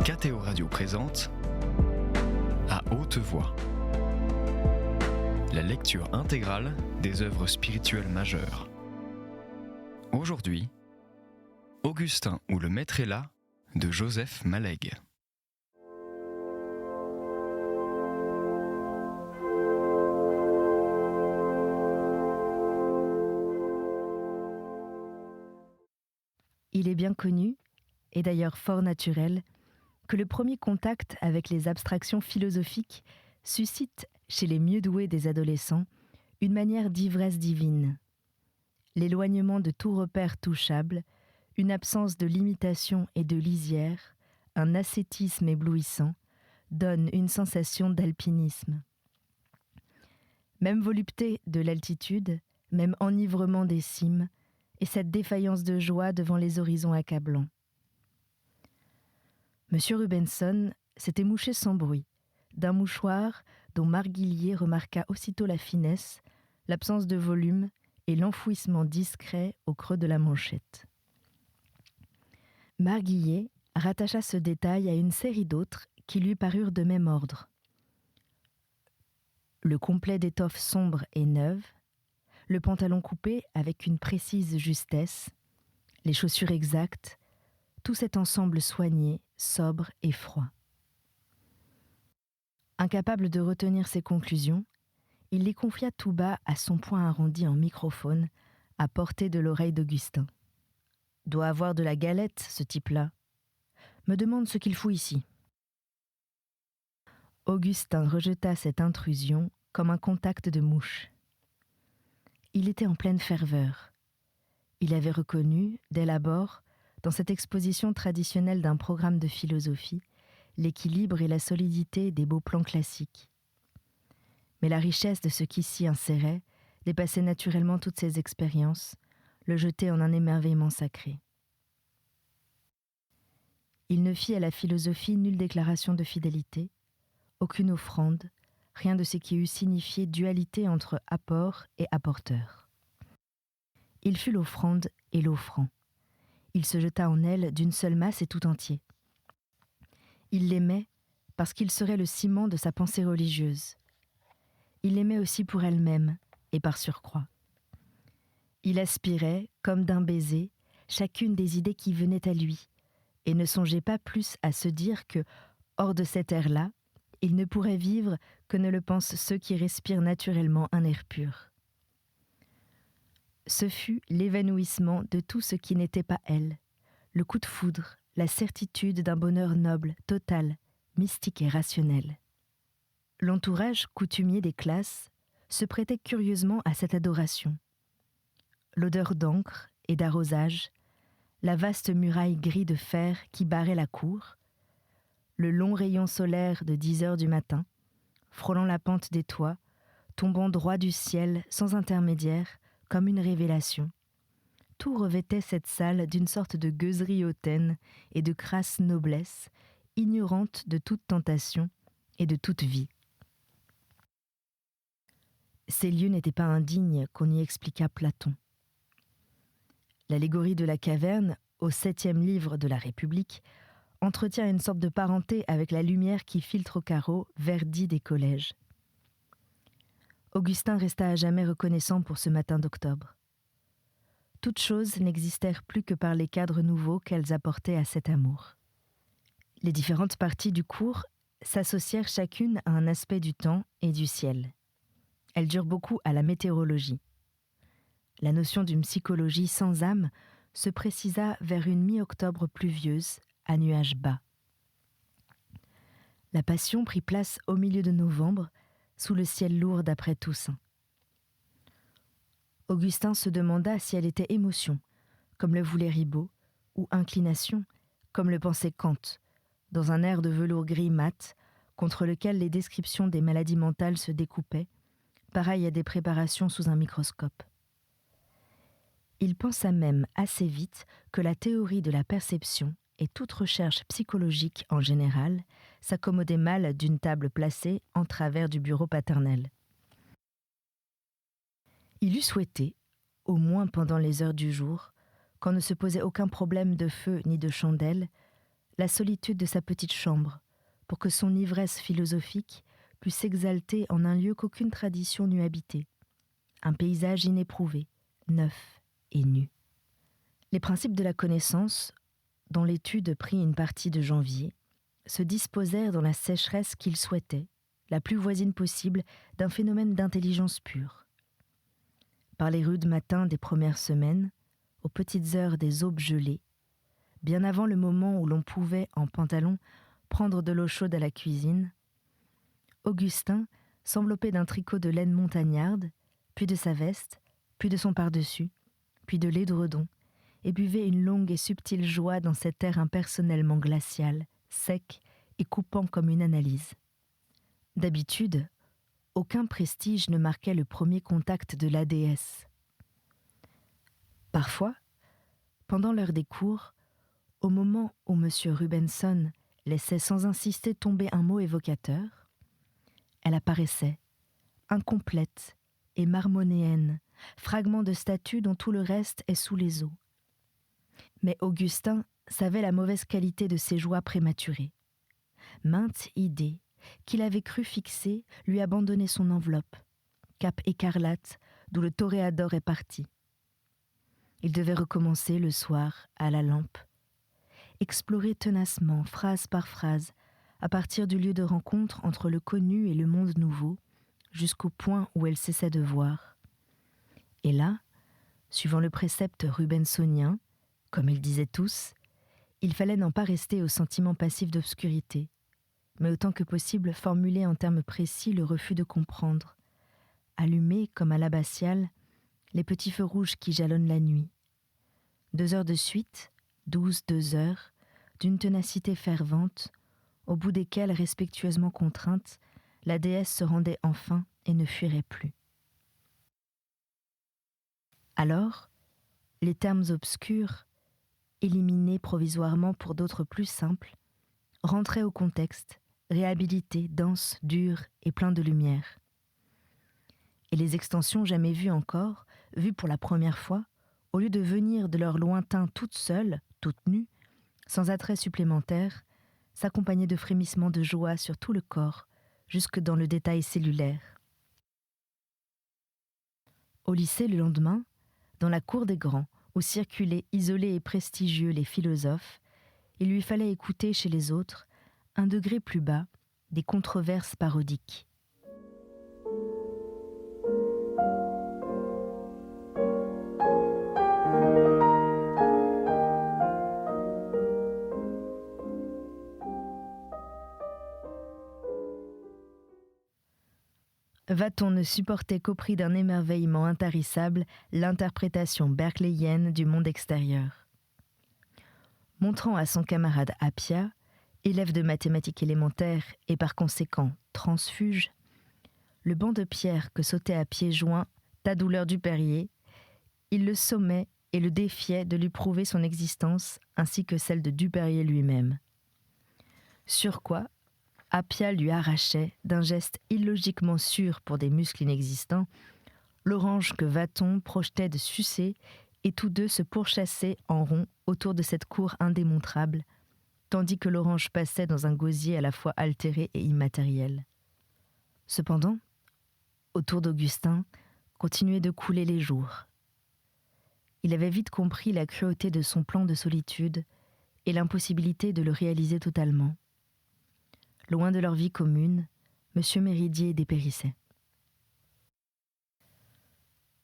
KTO Radio présente À haute voix, la lecture intégrale des œuvres spirituelles majeures. Aujourd'hui, Augustin ou le Maître est là de Joseph Malègue. Il est bien connu, et d'ailleurs fort naturel, que le premier contact avec les abstractions philosophiques suscite chez les mieux doués des adolescents une manière d'ivresse divine. L'éloignement de tout repère touchable, une absence de limitation et de lisière, un ascétisme éblouissant, donnent une sensation d'alpinisme. Même volupté de l'altitude, même enivrement des cimes, et cette défaillance de joie devant les horizons accablants. Monsieur Rubenson s'était mouché sans bruit, d'un mouchoir dont Marguillier remarqua aussitôt la finesse, l'absence de volume et l'enfouissement discret au creux de la manchette. Marguillier rattacha ce détail à une série d'autres qui lui parurent de même ordre. Le complet d'étoffe sombre et neuve, le pantalon coupé avec une précise justesse, les chaussures exactes, tout cet ensemble soigné, sobre et froid. Incapable de retenir ses conclusions, il les confia tout bas à son poing arrondi en microphone, à portée de l'oreille d'Augustin. « Doit avoir de la galette, ce type-là. Me demande ce qu'il fout ici. » Augustin rejeta cette intrusion comme un contact de mouche. Il était en pleine ferveur. Il avait reconnu, dès l'abord, dans cette exposition traditionnelle d'un programme de philosophie, l'équilibre et la solidité des beaux plans classiques. Mais la richesse de ce qui s'y insérait dépassait naturellement toutes ses expériences, le jetait en un émerveillement sacré. Il ne fit à la philosophie nulle déclaration de fidélité, aucune offrande, rien de ce qui eût signifié dualité entre apport et apporteur. Il fut l'offrande et l'offrant. Il se jeta en elle d'une seule masse et tout entier. Il l'aimait parce qu'il serait le ciment de sa pensée religieuse. Il l'aimait aussi pour elle-même et par surcroît. Il aspirait, comme d'un baiser, chacune des idées qui venaient à lui, et ne songeait pas plus à se dire que, hors de cet air-là, il ne pourrait vivre que ne le pensent ceux qui respirent naturellement un air pur. Ce fut l'évanouissement de tout ce qui n'était pas elle, le coup de foudre, la certitude d'un bonheur noble, total, mystique et rationnel. L'entourage coutumier des classes se prêtait curieusement à cette adoration. L'odeur d'encre et d'arrosage, la vaste muraille gris de fer qui barrait la cour, le long rayon solaire de 10 heures du matin, frôlant la pente des toits, tombant droit du ciel sans intermédiaire, comme une révélation. Tout revêtait cette salle d'une sorte de gueuserie hautaine et de crasse noblesse, ignorante de toute tentation et de toute vie. Ces lieux n'étaient pas indignes qu'on y expliquât Platon. L'allégorie de la caverne, au 7e livre de la République, entretient une sorte de parenté avec la lumière qui filtre au carreau, verdie des collèges. Augustin resta à jamais reconnaissant pour ce matin d'octobre. Toutes choses n'existèrent plus que par les cadres nouveaux qu'elles apportaient à cet amour. Les différentes parties du cours s'associèrent chacune à un aspect du temps et du ciel. Elles durent beaucoup à la météorologie. La notion d'une psychologie sans âme se précisa vers une mi-octobre pluvieuse, à nuages bas. La passion prit place au milieu de novembre, sous le ciel lourd d'après Toussaint. Augustin se demanda si elle était émotion, comme le voulait Ribot, ou inclination, comme le pensait Kant, dans un air de velours gris mat, contre lequel les descriptions des maladies mentales se découpaient, pareil à des préparations sous un microscope. Il pensa même assez vite que la théorie de la perception et toute recherche psychologique en général s'accommodaient mal d'une table placée en travers du bureau paternel. Il eût souhaité, au moins pendant les heures du jour, quand ne se posait aucun problème de feu ni de chandelle, la solitude de sa petite chambre, pour que son ivresse philosophique puisse s'exalter en un lieu qu'aucune tradition n'eût habité, un paysage inéprouvé, neuf et nu. Les principes de la connaissance, dont l'étude prit une partie de janvier, se disposèrent dans la sécheresse qu'il souhaitait, la plus voisine possible d'un phénomène d'intelligence pure. Par les rudes matins des premières semaines, aux petites heures des aubes gelées, bien avant le moment où l'on pouvait, en pantalon, prendre de l'eau chaude à la cuisine, Augustin s'enveloppait d'un tricot de laine montagnarde, puis de sa veste, puis de son pardessus, puis de l'édredon, et buvait une longue et subtile joie dans cet air impersonnellement glacial, sec et coupant comme une analyse. D'habitude, aucun prestige ne marquait le premier contact de la déesse. Parfois, pendant l'heure des cours, au moment où M. Rubenson laissait sans insister tomber un mot évocateur, elle apparaissait, incomplète et marmonéenne, fragment de statue dont tout le reste est sous les eaux. Mais Augustin savait la mauvaise qualité de ses joies prématurées. Mainte idée qu'il avait cru fixée lui abandonnait son enveloppe, cape écarlate d'où le toréador est parti. Il devait recommencer le soir à la lampe, explorer tenacement, phrase par phrase, à partir du lieu de rencontre entre le connu et le monde nouveau, jusqu'au point où elle cessait de voir. Et là, suivant le précepte rubensonien, comme ils disaient tous, il fallait n'en pas rester au sentiment passif d'obscurité, mais autant que possible formuler en termes précis le refus de comprendre, allumer, comme à l'abbatiale, les petits feux rouges qui jalonnent la nuit. 2 heures de suite, 2 heures, d'une ténacité fervente, au bout desquelles, respectueusement contrainte, la déesse se rendait enfin et ne fuirait plus. Alors, les termes obscurs, éliminés provisoirement pour d'autres plus simples, rentraient au contexte, réhabilités, denses, durs et pleins de lumière. Et les extensions jamais vues encore, vues pour la première fois, au lieu de venir de leur lointain toutes seules, toutes nues, sans attrait supplémentaire, s'accompagnaient de frémissements de joie sur tout le corps, jusque dans le détail cellulaire. Au lycée, le lendemain, dans la cour des grands, où circulaient isolés et prestigieux les philosophes, il lui fallait écouter chez les autres, un degré plus bas, des controverses parodiques. Va-t-on ne supporter qu'au prix d'un émerveillement intarissable l'interprétation berkeléienne du monde extérieur? Montrant à son camarade Appia, élève de mathématiques élémentaires et par conséquent transfuge, le banc de pierre que sautait à pieds joints Tadouleur du Perrier, il le sommait et le défiait de lui prouver son existence ainsi que celle de Duperrier lui-même. Sur quoi Appia lui arrachait, d'un geste illogiquement sûr pour des muscles inexistants, l'orange que Vaton projetait de sucer, et tous deux se pourchassaient en rond autour de cette cour indémontrable, tandis que l'orange passait dans un gosier à la fois altéré et immatériel. Cependant, autour d'Augustin, continuaient de couler les jours. Il avait vite compris la cruauté de son plan de solitude et l'impossibilité de le réaliser totalement. Loin de leur vie commune, M. Méridier dépérissait.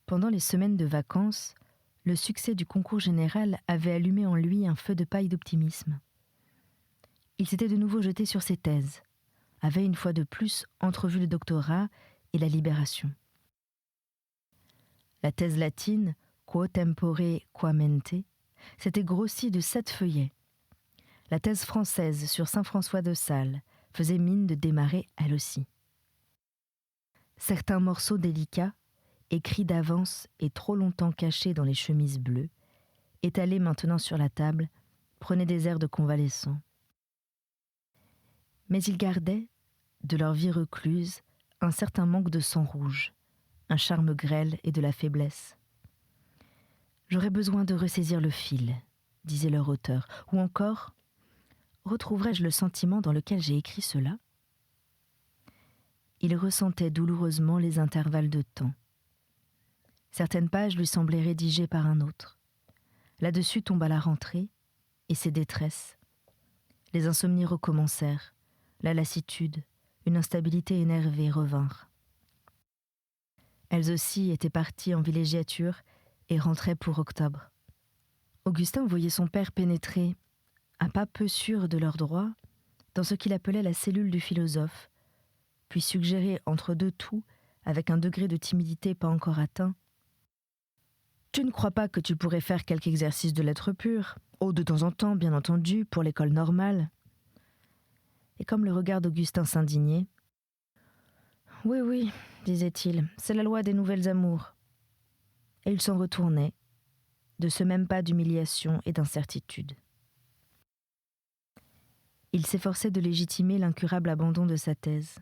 Pendant les semaines de vacances, le succès du concours général avait allumé en lui un feu de paille d'optimisme. Il s'était de nouveau jeté sur ses thèses, avait une fois de plus entrevu le doctorat et la libération. La thèse latine, Quo tempore qua mente, s'était grossie de 7 feuillets. La thèse française sur saint François de Sales faisait mine de démarrer elle aussi. Certains morceaux délicats, écrits d'avance et trop longtemps cachés dans les chemises bleues, étalés maintenant sur la table, prenaient des airs de convalescents. Mais ils gardaient, de leur vie recluse, un certain manque de sang rouge, un charme grêle et de la faiblesse. « J'aurais besoin de ressaisir le fil », disait leur auteur, ou encore « retrouverai-je le sentiment dans lequel j'ai écrit cela ? Il ressentait douloureusement les intervalles de temps. Certaines pages lui semblaient rédigées par un autre. Là-dessus tomba la rentrée et ses détresses. Les insomnies recommencèrent, la lassitude, une instabilité énervée revinrent. Elles aussi étaient parties en villégiature et rentraient pour octobre. Augustin voyait son père pénétrer, à pas peu sûr de leur droit, dans ce qu'il appelait la cellule du philosophe, puis suggérer entre deux toux, avec un degré de timidité pas encore atteint, « Tu ne crois pas que tu pourrais faire quelque exercice de lettres pures ? Oh, de temps en temps, bien entendu, pour l'école normale. » Et comme le regard d'Augustin s'indignait, « Oui, oui, disait-il, c'est la loi des nouvelles amours. » Et il s'en retournait, de ce même pas d'humiliation et d'incertitude. Il s'efforçait de légitimer l'incurable abandon de sa thèse.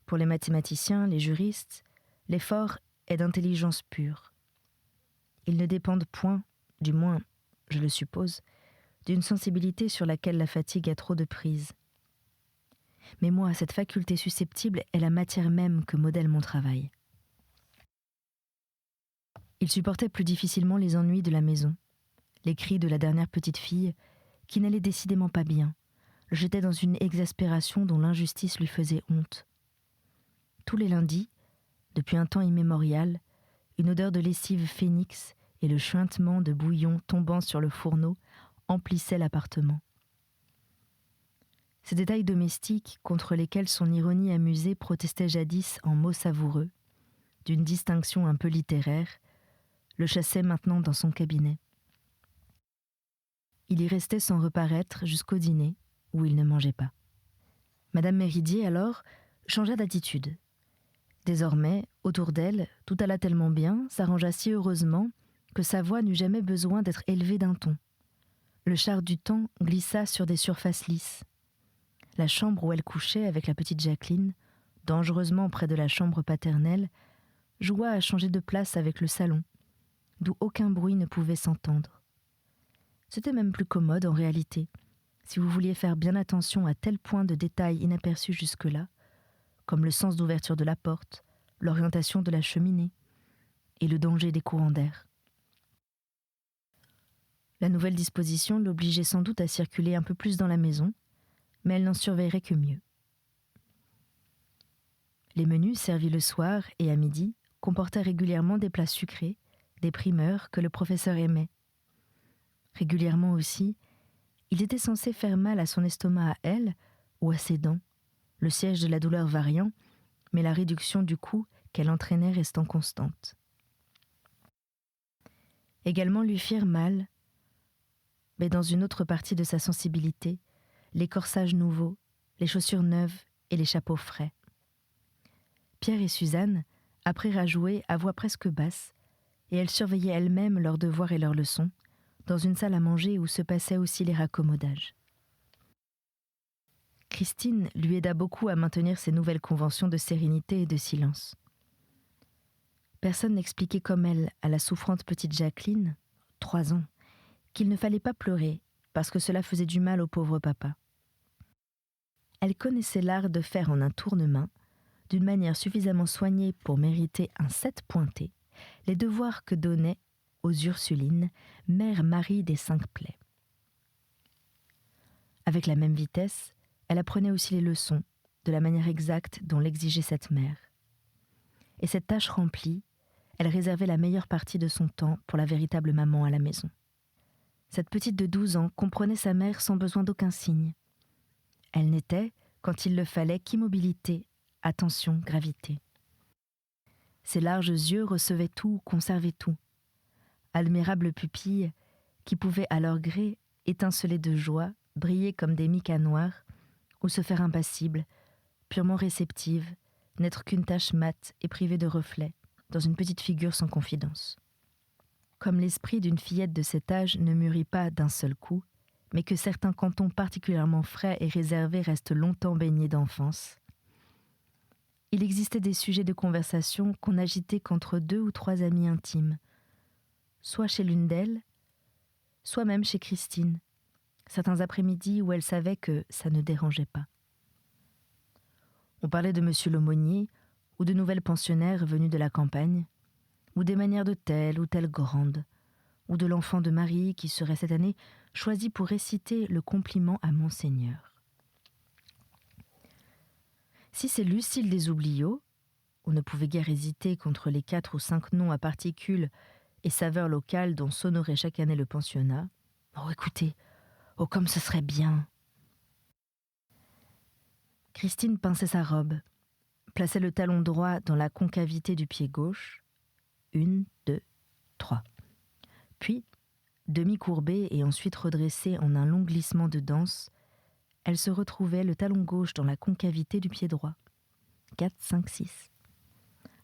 Pour les mathématiciens, les juristes, l'effort est d'intelligence pure. Ils ne dépendent point, du moins, je le suppose, d'une sensibilité sur laquelle la fatigue a trop de prise. Mais moi, cette faculté susceptible est la matière même que modèle mon travail. Il supportait plus difficilement les ennuis de la maison. Les cris de la dernière petite fille, qui n'allait décidément pas bien, le jetaient dans une exaspération dont l'injustice lui faisait honte. Tous les lundis, depuis un temps immémorial, une odeur de lessive phénix et le chuintement de bouillon tombant sur le fourneau emplissaient l'appartement. Ces détails domestiques contre lesquels son ironie amusée protestait jadis en mots savoureux, d'une distinction un peu littéraire, le chassaient maintenant dans son cabinet. Il y restait sans reparaître jusqu'au dîner, où il ne mangeait pas. Madame Méridier, alors, changea d'attitude. Désormais, autour d'elle, tout alla tellement bien, s'arrangea si heureusement, que sa voix n'eut jamais besoin d'être élevée d'un ton. Le char du temps glissa sur des surfaces lisses. La chambre où elle couchait avec la petite Jacqueline, dangereusement près de la chambre paternelle, joua à changer de place avec le salon, d'où aucun bruit ne pouvait s'entendre. C'était même plus commode en réalité, si vous vouliez faire bien attention à tel point de détails inaperçus jusque-là, comme le sens d'ouverture de la porte, l'orientation de la cheminée et le danger des courants d'air. La nouvelle disposition l'obligeait sans doute à circuler un peu plus dans la maison, mais elle n'en surveillerait que mieux. Les menus servis le soir et à midi comportaient régulièrement des plats sucrés, des primeurs que le professeur aimait. Régulièrement aussi, il était censé faire mal à son estomac à elle ou à ses dents, le siège de la douleur variant, mais la réduction du coût qu'elle entraînait restant constante. Également lui firent mal, mais dans une autre partie de sa sensibilité, les corsages nouveaux, les chaussures neuves et les chapeaux frais. Pierre et Suzanne apprirent à jouer à voix presque basse, et elles surveillaient elles-mêmes leurs devoirs et leurs leçons, dans une salle à manger où se passaient aussi les raccommodages. Christine lui aida beaucoup à maintenir ces nouvelles conventions de sérénité et de silence. Personne n'expliquait comme elle à la souffrante petite Jacqueline, 3 ans, qu'il ne fallait pas pleurer parce que cela faisait du mal au pauvre papa. Elle connaissait l'art de faire en un tournement, d'une manière suffisamment soignée pour mériter un 7 pointé, les devoirs que donnait, aux Ursulines, mère Marie des 5 plaies. Avec la même vitesse, elle apprenait aussi les leçons, de la manière exacte dont l'exigeait cette mère. Et cette tâche remplie, elle réservait la meilleure partie de son temps pour la véritable maman à la maison. Cette petite de 12 ans comprenait sa mère sans besoin d'aucun signe. Elle n'était, quand il le fallait, qu'immobilité, attention, gravité. Ses larges yeux recevaient tout, conservaient tout. Admirables pupilles, qui pouvaient à leur gré étinceler de joie, briller comme des micas noirs, ou se faire impassibles, purement réceptives, n'être qu'une tache mate et privée de reflets, dans une petite figure sans confidence. Comme l'esprit d'une fillette de cet âge ne mûrit pas d'un seul coup, mais que certains cantons particulièrement frais et réservés restent longtemps baignés d'enfance, il existait des sujets de conversation qu'on n'agitait qu'entre 2 ou 3 amis intimes, soit chez l'une d'elles, soit même chez Christine, certains après-midi où elle savait que ça ne dérangeait pas. On parlait de monsieur l'aumônier ou de nouvelles pensionnaires venues de la campagne, ou des manières de telle ou telle grande, ou de l'enfant de Marie qui serait cette année choisi pour réciter le compliment à Monseigneur. Si c'est Lucile des Oubliots, on ne pouvait guère hésiter contre les 4 ou 5 noms à particules et saveurs locales dont s'honorait chaque année le pensionnat. Oh, écoutez, oh, comme ce serait bien. Christine pinçait sa robe, plaçait le talon droit dans la concavité du pied gauche. 1, 2, 3. Puis, demi-courbée et ensuite redressée en un long glissement de danse, elle se retrouvait le talon gauche dans la concavité du pied droit. 4, 5, 6.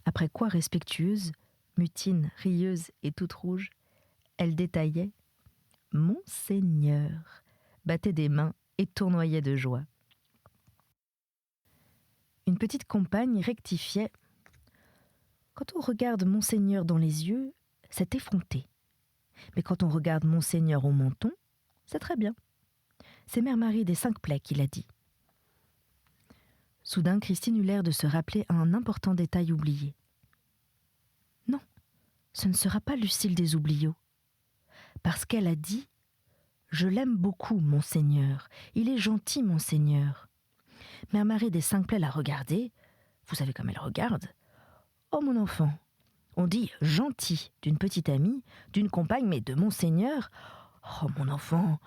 Après quoi, respectueuse, mutine, rieuse et toute rouge, elle détaillait « Monseigneur », battait des mains et tournoyait de joie. Une petite compagne rectifiait « Quand on regarde Monseigneur dans les yeux, c'est effronté. Mais quand on regarde Monseigneur au menton, c'est très bien. C'est Mère Marie des 5 Plaies qui l'a dit. » Soudain, Christine eut l'air de se rappeler un important détail oublié. « Non, ce ne sera pas Lucile des Oubliots. Parce qu'elle a dit « Je l'aime beaucoup, Monseigneur. Il est gentil, Monseigneur. » Mère Marie des 5 Plaies l'a regardée. Vous savez comme elle regarde. « Oh, mon enfant, on dit « gentil » d'une petite amie, d'une compagne, mais de Monseigneur. Oh, mon enfant. »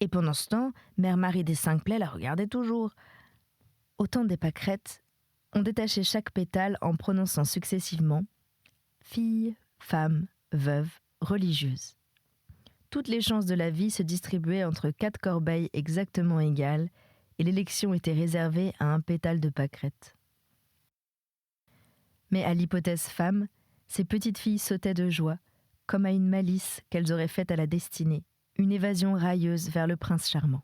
Et pendant ce temps, Mère Marie des 5 Plaies la regardait toujours. Au temps des pâquerettes, on détachait chaque pétale en prononçant successivement « fille, femme, veuve, religieuse ». Toutes les chances de la vie se distribuaient entre 4 corbeilles exactement égales et l'élection était réservée à un pétale de pâquerette. Mais à l'hypothèse femme, ces petites filles sautaient de joie, comme à une malice qu'elles auraient faite à la destinée, une évasion railleuse vers le prince charmant.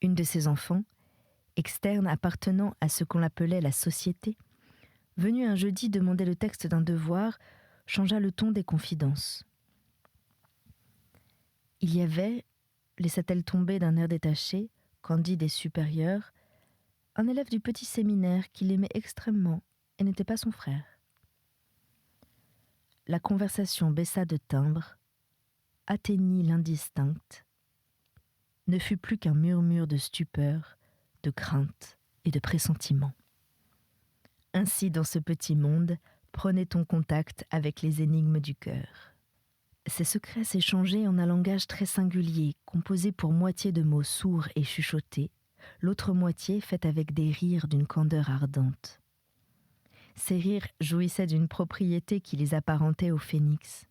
Une de ses enfants, externe appartenant à ce qu'on appelait la société, venue un jeudi demander le texte d'un devoir, changea le ton des confidences. Il y avait, laissa-t-elle tomber d'un air détaché, candide et supérieur, un élève du petit séminaire qui l'aimait extrêmement et n'était pas son frère. La conversation baissa de timbre, atteignit l'indistincte, ne fut plus qu'un murmure de stupeur, de crainte et de pressentiment. Ainsi, dans ce petit monde, prenait-on contact avec les énigmes du cœur. Ces secrets s'échangeaient en un langage très singulier, composé pour moitié de mots sourds et chuchotés, l'autre moitié faite avec des rires d'une candeur ardente. Ces rires jouissaient d'une propriété qui les apparentait au phénix.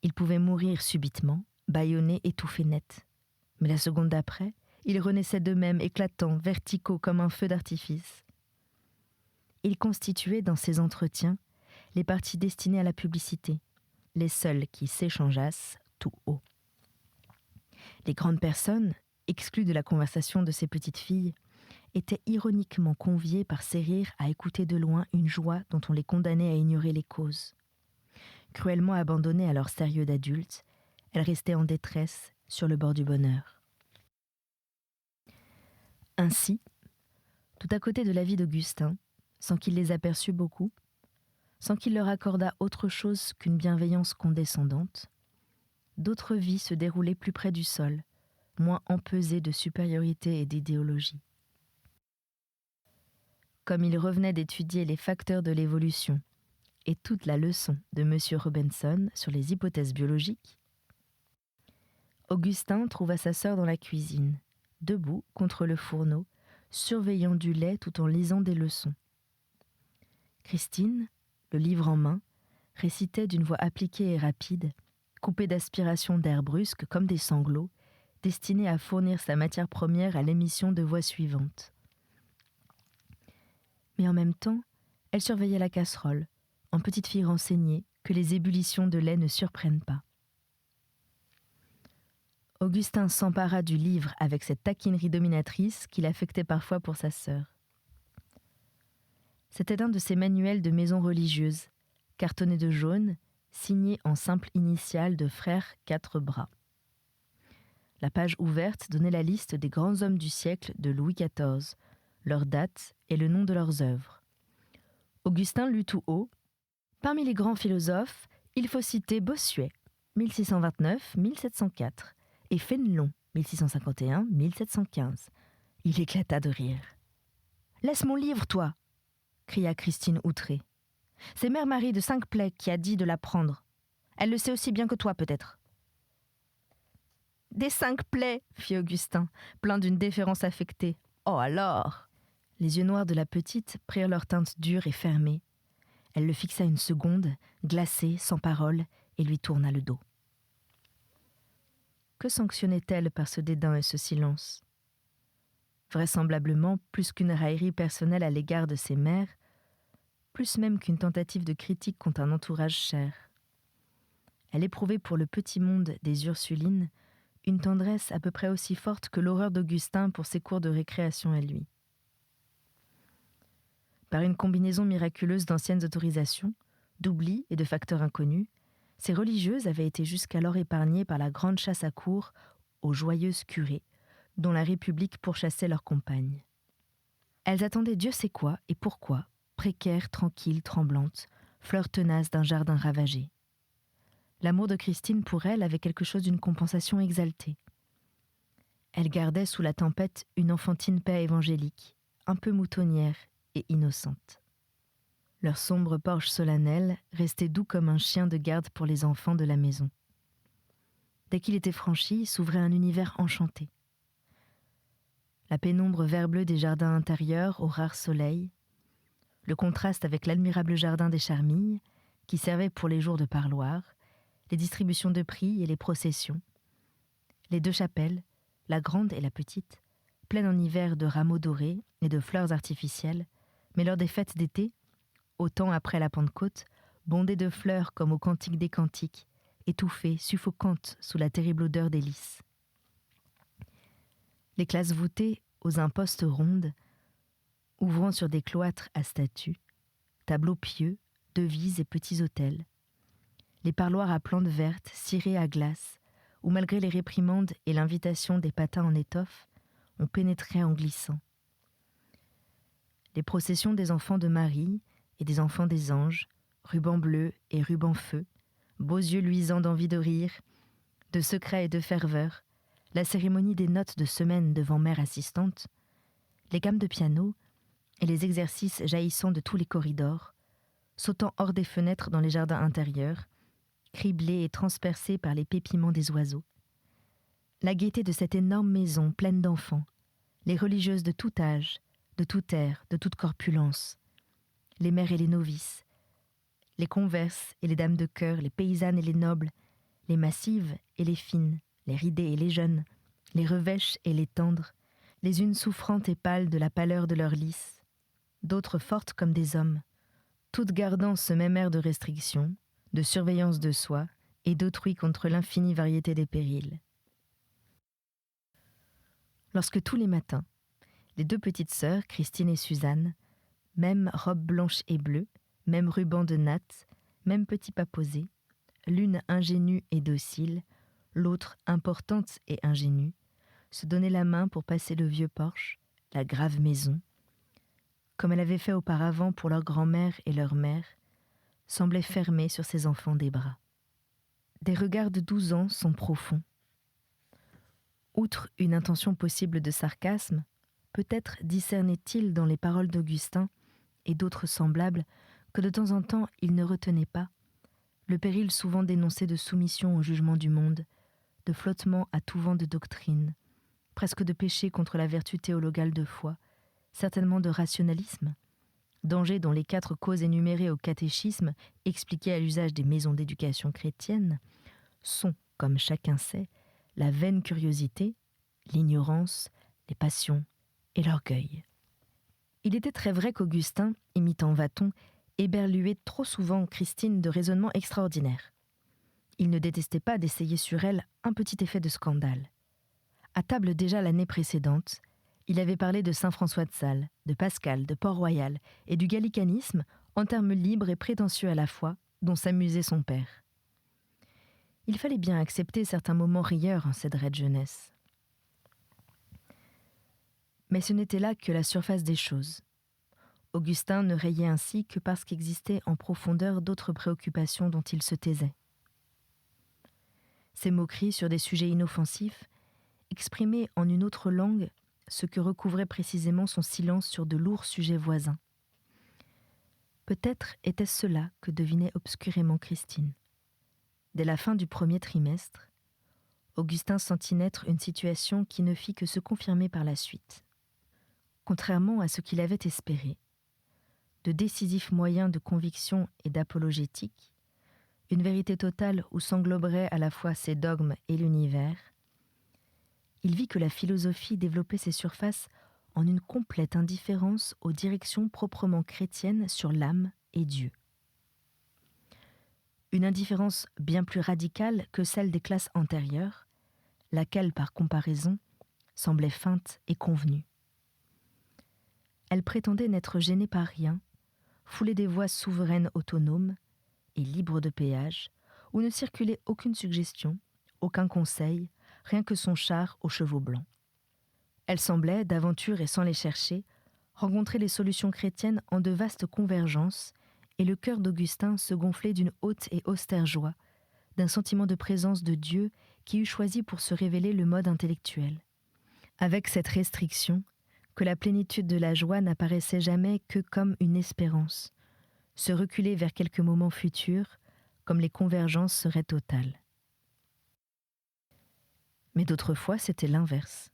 Ils pouvaient mourir subitement, bâillonnés, étouffés net. Mais la seconde d'après, ils renaissaient d'eux-mêmes, éclatants, verticaux comme un feu d'artifice. Ils constituaient dans ces entretiens les parties destinées à la publicité, les seules qui s'échangeassent tout haut. Les grandes personnes, exclues de la conversation de ces petites filles, étaient ironiquement conviées par ces rires à écouter de loin une joie dont on les condamnait à ignorer les causes. Cruellement abandonnées à leur sérieux d'adultes, elles restaient en détresse sur le bord du bonheur. Ainsi, tout à côté de la vie d'Augustin, sans qu'il les aperçût beaucoup, sans qu'il leur accordât autre chose qu'une bienveillance condescendante, d'autres vies se déroulaient plus près du sol, moins empesées de supériorité et d'idéologie. Comme il revenait d'étudier les facteurs de l'évolution et toute la leçon de M. Robinson sur les hypothèses biologiques, Augustin trouva sa sœur dans la cuisine, debout contre le fourneau, surveillant du lait tout en lisant des leçons. Christine, le livre en main, récitait d'une voix appliquée et rapide, coupée d'aspirations d'air brusques comme des sanglots, destinée à fournir sa matière première à l'émission de voix suivantes. Mais en même temps, elle surveillait la casserole, en petite fille renseignée, que les ébullitions de lait ne surprennent pas. Augustin s'empara du livre avec cette taquinerie dominatrice qu'il affectait parfois pour sa sœur. C'était un de ces manuels de maison religieuse, cartonné de jaune, signé en simple initiale de frères 4 bras. La page ouverte donnait la liste des grands hommes du siècle de Louis XIV, leur date et le nom de leurs œuvres. Augustin lut tout haut. Parmi les grands philosophes, il faut citer Bossuet, 1629-1704, et Fénelon, 1651-1715. Il éclata de rire. « Laisse mon livre, toi !» cria Christine outrée. « C'est Mère Marie de Cinq-Plaies qui a dit de la prendre. Elle le sait aussi bien que toi, peut-être. » « Des Cinq-Plaies !» fit Augustin, plein d'une déférence affectée. « Oh alors !» Les yeux noirs de la petite prirent leur teinte dure et fermée. Elle le fixa une seconde, glacée, sans parole, et lui tourna le dos. Que sanctionnait-elle par ce dédain et ce silence ? Vraisemblablement, plus qu'une raillerie personnelle à l'égard de ses mères, plus même qu'une tentative de critique contre un entourage cher. Elle éprouvait pour le petit monde des Ursulines une tendresse à peu près aussi forte que l'horreur d'Augustin pour ses cours de récréation à lui. Par une combinaison miraculeuse d'anciennes autorisations, d'oubli et de facteurs inconnus, ces religieuses avaient été jusqu'alors épargnées par la grande chasse à courre aux joyeuses curées, dont la République pourchassait leurs compagnes. Elles attendaient Dieu sait quoi et pourquoi, précaires, tranquilles, tremblantes, fleurs tenaces d'un jardin ravagé. L'amour de Christine pour elles avait quelque chose d'une compensation exaltée. Elle gardait sous la tempête une enfantine paix évangélique, un peu moutonnière et innocente. Leur sombre porche solennel restait doux comme un chien de garde pour les enfants de la maison. Dès qu'il était franchi, s'ouvrait un univers enchanté. La pénombre vert-bleu des jardins intérieurs au rare soleil, le contraste avec l'admirable jardin des Charmilles, qui servait pour les jours de parloir, les distributions de prix et les processions, les 2 chapelles, la grande et la petite, pleines en hiver de rameaux dorés et de fleurs artificielles, mais lors des fêtes d'été, au temps après la Pentecôte, bondées de fleurs comme au Cantique des Cantiques, étouffées, suffocantes sous la terrible odeur des lys. Les classes voûtées aux impostes rondes, ouvrant sur des cloîtres à statues, tableaux pieux, devises et petits autels. Les parloirs à plantes vertes, cirés à glace, où malgré les réprimandes et l'invitation des patins en étoffe, on pénétrait en glissant. Les processions des enfants de Marie et des enfants des anges, rubans bleus et rubans feu, beaux yeux luisants d'envie de rire, de secret et de ferveur, la cérémonie des notes de semaine devant mère assistante, les gammes de piano et les exercices jaillissant de tous les corridors, sautant hors des fenêtres dans les jardins intérieurs, criblés et transpercés par les pépiments des oiseaux. La gaieté de cette énorme maison pleine d'enfants, les religieuses de tout âge, de tout air, de toute corpulence, les mères et les novices, les converses et les dames de cœur, les paysannes et les nobles, les massives et les fines, les ridées et les jeunes, les revêches et les tendres, les unes souffrantes et pâles de la pâleur de leur lys, d'autres fortes comme des hommes, toutes gardant ce même air de restriction, de surveillance de soi et d'autrui contre l'infinie variété des périls. Lorsque tous les matins, les 2 petites sœurs, Christine et Suzanne, même robe blanche et bleue, même ruban de natte, même petit pas posé, l'une ingénue et docile, l'autre importante et ingénue, se donnaient la main pour passer le vieux porche, la grave maison, comme elle avait fait auparavant pour leur grand-mère et leur mère, semblait fermer sur ses enfants des bras. Des regards de 12 ans sont profonds. Outre une intention possible de sarcasme, peut-être discernait-il dans les paroles d'Augustin et d'autres semblables que de temps en temps il ne retenait pas, le péril souvent dénoncé de soumission au jugement du monde, de flottement à tout vent de doctrine, presque de péché contre la vertu théologale de foi, certainement de rationalisme, danger dont les 4 causes énumérées au catéchisme, expliquées à l'usage des maisons d'éducation chrétienne, sont, comme chacun sait, la vaine curiosité, l'ignorance, les passions et l'orgueil. Il était très vrai qu'Augustin, imitant Vathon, éberluait trop souvent Christine de raisonnements extraordinaires. Il ne détestait pas d'essayer sur elle un petit effet de scandale. À table déjà l'année précédente, il avait parlé de saint François de Sales, de Pascal, de Port-Royal et du gallicanisme en termes libres et prétentieux à la fois, dont s'amusait son père. Il fallait bien accepter certains moments rieurs en cette raide jeunesse. Mais ce n'était là que la surface des choses. Augustin ne rayait ainsi que parce qu'existaient en profondeur d'autres préoccupations dont il se taisait. Ses moqueries sur des sujets inoffensifs exprimaient en une autre langue ce que recouvrait précisément son silence sur de lourds sujets voisins. Peut-être était-ce cela que devinait obscurément Christine. Dès la fin du premier trimestre, Augustin sentit naître une situation qui ne fit que se confirmer par la suite. Contrairement à ce qu'il avait espéré, de décisifs moyens de conviction et d'apologétique, une vérité totale où s'engloberaient à la fois ses dogmes et l'univers, il vit que la philosophie développait ses surfaces en une complète indifférence aux directions proprement chrétiennes sur l'âme et Dieu. Une indifférence bien plus radicale que celle des classes antérieures, laquelle, par comparaison, semblait feinte et convenue. Elle prétendait n'être gênée par rien, foulée des voies souveraines autonomes et libres de péage, où ne circulait aucune suggestion, aucun conseil, rien que son char aux chevaux blancs. Elle semblait, d'aventure et sans les chercher, rencontrer les solutions chrétiennes en de vastes convergences, et le cœur d'Augustin se gonflait d'une haute et austère joie, d'un sentiment de présence de Dieu qui eût choisi pour se révéler le mode intellectuel. Avec cette restriction, que la plénitude de la joie n'apparaissait jamais que comme une espérance, se reculer vers quelques moments futurs, comme les convergences seraient totales. Mais d'autres fois, c'était l'inverse.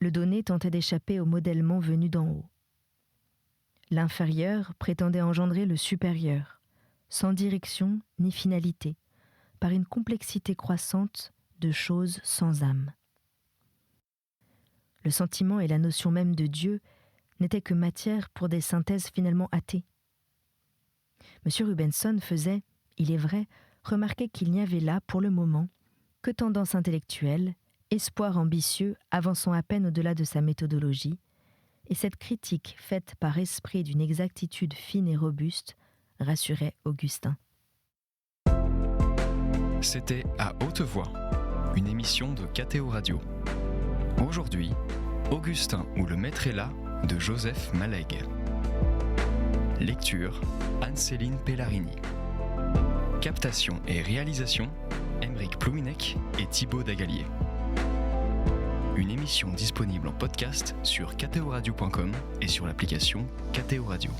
Le donné tentait d'échapper au modèlement venu d'en haut. L'inférieur prétendait engendrer le supérieur, sans direction ni finalité, par une complexité croissante de choses sans âme. Le sentiment et la notion même de Dieu n'étaient que matière pour des synthèses finalement athées. M. Rubenson faisait, il est vrai, remarquer qu'il n'y avait là, pour le moment, que tendance intellectuelle, espoir ambitieux avançant à peine au-delà de sa méthodologie, et cette critique faite par esprit d'une exactitude fine et robuste rassurait Augustin. C'était À haute voix, une émission de KTO Radio. Aujourd'hui, Augustin ou le maître est là de Joseph Malègue. Lecture, Anne-Céline Pellarini. Captation et réalisation, Aymeric Plouinec et Thibaut Dagalier. Une émission disponible en podcast sur ktoradio.com et sur l'application KTO Radio.